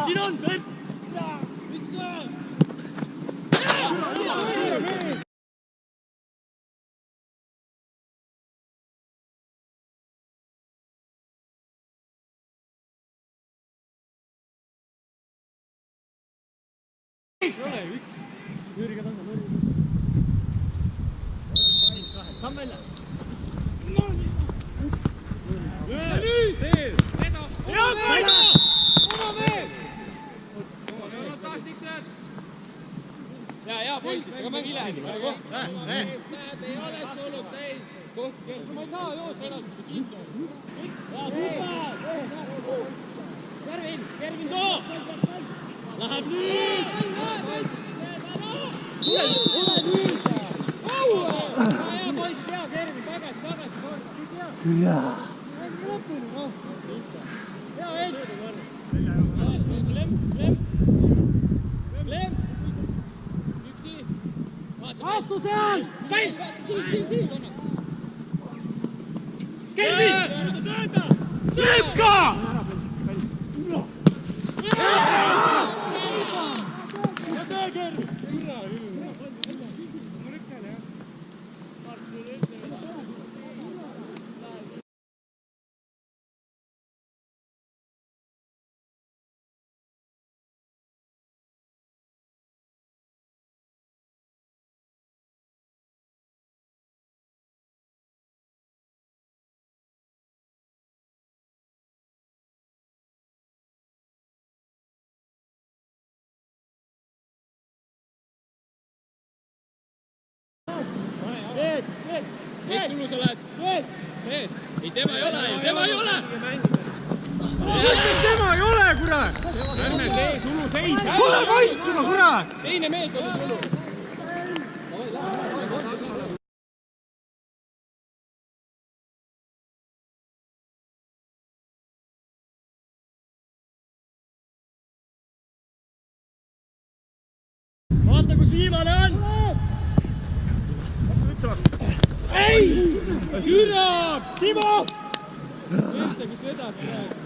Sinon! Jüriga tõmbab. Samm välja. Ja, poisid, ega mängi lähe. Ei ole tulnud täis. Ma ei saa joosta edasi. Kervin too! Läheb nüüd! Hea poiss, hea Kervin, tagasi. Hea Ent! Klemm! Üksi! Vastu seal! Siin! Kervin! Lepka! Miks sulus oled? Sees. Ei, tema ei ole! Tema ei ole, kurat! Ärme tee sulu seisa! Kuule, kaitsema, kurat! Teine mees oli sulu. Vaata, kus viimane on! Ei! Türa! Timo! Kes vedab?